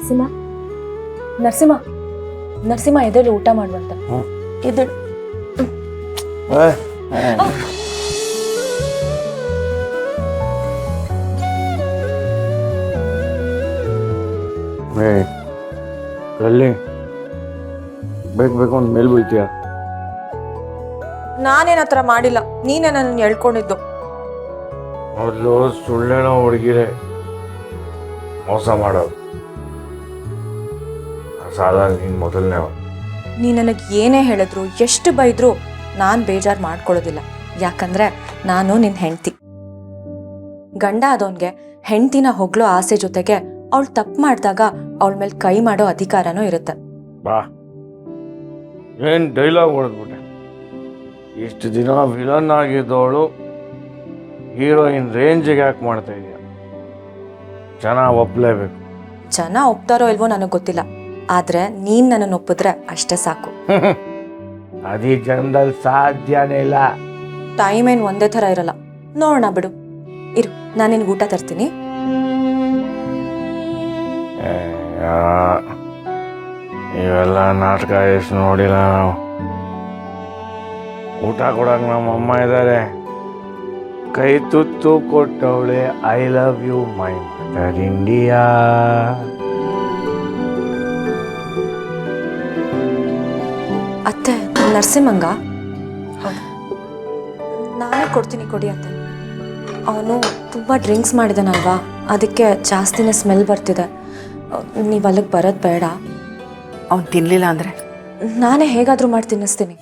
ನರಸಿಂಹ ನರಸಿಂಹ ನರಸಿಂಹ ಎದಳು ಊಟ ಮಾಡುವಂತ ಎದಳು ಅಲ್ಲಿ ಬೇಕು ಅಂತ ಮೇಲ್ ಬೀಳ್ತೀಯ. ನಾನೇನ್ ಹತ್ರ ಮಾಡಿಲ್ಲ, ನೀನೇ ನನ್ನ ಹೇಳ್ಕೊಂಡಿದ್ದು. ಮೊದಲು ಸುಳ್ಳೇನೋ ಹುಡುಗಿರೆ ಮೋಸ ಮಾಡೋದು, ಸಾಲ ನೀನು ಮೊದಲನೇವ. ನೀ ನನಗೆ ಏನೇ ಹೇಳಿದ್ರು ಎಷ್ಟು ಬೈದ್ರು ನಾನು ಬೇಜಾರು ಮಾಡ್ಕೊಳ್ಳೋದಿಲ್ಲ. ಯಾಕಂದ್ರೆ ನಾನು ನಿನ್ನ ಹೆಂಡತಿ. ಗಂಡ ಆದವನ್ಗೆ ಹೆಂಡತಿನ ಹೊಗಳೋ ಆಸೆ ಜೊತೆಗೆ ಅವಳು ತಪ್ಪು ಮಾಡಿದಾಗ ಅವಳ ಮೇಲೆ ಕೈ ಮಾಡೋ ಅಧಿಕಾರನೂ ಇರುತ್ತೆ. ಬಾ, ಏನು ಡೈಲಾಗ್ ಹೊಡೆದ್ಬಿಟ್ಟೆ. ಇಷ್ಟು ದಿನ ವಿಲನ್ ಆಗಿದ್ದವಳು ಹೀರೋಯಿನ್ ರೇಂಜಿಗೆ ಯಾಕೆ ಮಾಡ್ತಾ ಇದೆಯಾ? ಜನ ಒಪ್ಪಲೇಬೇಕು. ಜನ ಒಪ್ತಾರೋ ಇಲ್ವೋ ನನಗೆ ಗೊತ್ತಿಲ್ಲ, ಆದ್ರೆ ನೀನ್ ನನ್ನನ್ನು ಒಪ್ಪಿದ್ರೆ ಅಷ್ಟೇ ಸಾಕು. ಅದೇ ಜನ್ಮದಲ್ಲಿ ಸಾಧ್ಯನೇ ಇಲ್ಲ. ಟೈಮ್ ಏನು ಒಂದೇ ಥರ ಇರಲ್ಲ, ನೋಡೋಣ ಬಿಡು. ಇರು, ನಾನು ನಿನ್ಗೆ ಊಟ ತರ್ತೀನಿ. ಇವೆಲ್ಲ ನಾಟಕ ಎಷ್ಟು ನೋಡಿಲ್ಲ ನಾವು. ಊಟ ಕೊಡಕ್ಕೆ ನಮ್ಮ ಅಮ್ಮ ಇದ್ದಾರೆ, ಕೈ ತುತ್ತು ಕೊಟ್ಟವಳೆ. I love you my mother India. ಅತ್ತೆ, ನರಸಿಂಹಂಗ ನಾನೇ ಕೊಡ್ತೀನಿ, ಕೊಡಿ ಅತ್ತೆ. ಅವನು ತುಂಬ ಡ್ರಿಂಕ್ಸ್ ಮಾಡಿದಾನಲ್ವಾ, ಅದಕ್ಕೆ ಜಾಸ್ತಿನೇ ಸ್ಮೆಲ್ ಬರ್ತಿದೆ. ನೀವು ಅಲ್ಲಿಗೆ ಬರೋದು ಬೇಡ. ಅವ್ನು ತಿನ್ನಲಿಲ್ಲ ಅಂದರೆ ನಾನೇ ಹೇಗಾದರೂ ಮಾಡಿ ತಿನ್ನಿಸ್ತೀನಿ.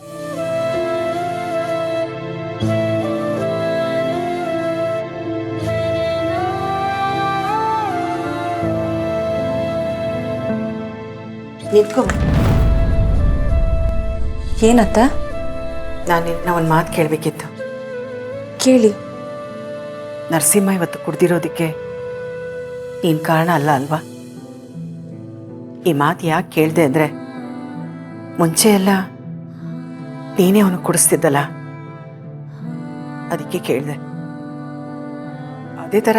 ನಿಂತ್ಕೊ. ಏನತ್ತ? ನಾನು ನಿನ್ನ ಒಂದು ಮಾತು ಕೇಳಬೇಕಿತ್ತು. ಕೇಳಿ. ನರಸಿಂಹ ಇವತ್ತು ಕುಡ್ದಿರೋದಕ್ಕೆ ನೀನು ಕಾರಣ ಅಲ್ಲ ಅಲ್ವಾ? ಈ ಮಾತು ಯಾಕೆ ಕೇಳಿದೆ ಅಂದರೆ, ಮುಂಚೆ ಎಲ್ಲ ನೀನೇ ಅವನು ಕುಡಿಸ್ತಿದ್ದಲ್ಲ, ಅದಕ್ಕೆ ಕೇಳಿದೆ. ಅದೇ ಥರ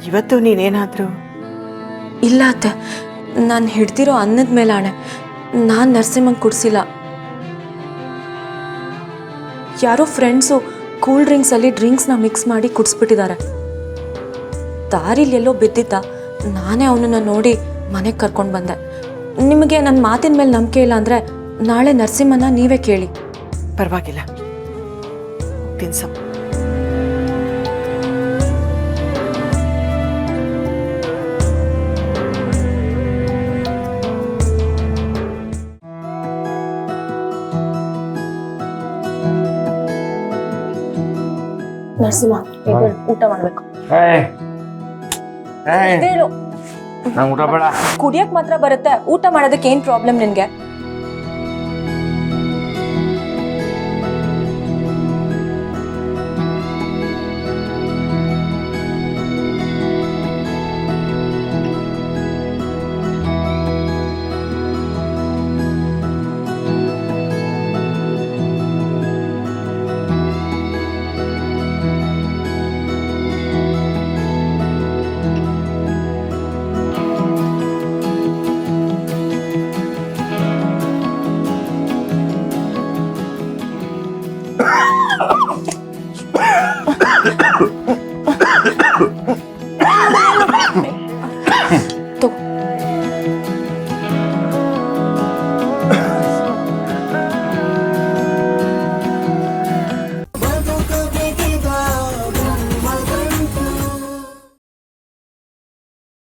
ಇವತ್ತು ನೀನೇನಾದರೂ? ಇಲ್ಲ ಅತ್ತೆ, ನಾನು ಹಿಡ್ದಿರೋ ಅನ್ನದ ಮೇಲೆ ಆಣೆ, ನಾನು ನರಸಿಂಹಂಗೆ ಕುಡಿಸಿಲ್ಲ. ಯಾರೋ ಫ್ರೆಂಡ್ಸು ಕೂಲ್ ಡ್ರಿಂಕ್ಸಲ್ಲಿ ಡ್ರಿಂಕ್ಸ್ನ ಮಿಕ್ಸ್ ಮಾಡಿ ಕುಡಿಸ್ಬಿಟ್ಟಿದ್ದಾರೆ. ದಾರಿಲಿ ಎಲ್ಲೋ ಬಿದ್ದಿದ್ದ, ನಾನೇ ಅವನನ್ನು ನೋಡಿ ಮನೆಗೆ ಕರ್ಕೊಂಡು ಬಂದೆ. ನಿಮಗೆ ನನ್ನ ಮಾತಿನ ಮೇಲೆ ನಂಬಿಕೆ ಇಲ್ಲ ಅಂದರೆ ನಾಳೆ ನರಸಿಂಹನ ನೀವೇ ಕೇಳಿ. ಪರವಾಗಿಲ್ಲ, ತಿನ್ಸು. ನರಸಿಂಹ ಎದಳು ಊಟ ಮಾಡ್ಬೇಕು. ನಂಗೆ ಊಟ ಬೇಡ. ಕುಡಿಯಕ್ ಮಾತ್ರ ಬರುತ್ತೆ, ಊಟ ಮಾಡೋದಕ್ಕೆ ಏನ್ ಪ್ರಾಬ್ಲಮ್ ನಿನ್ಗೆ?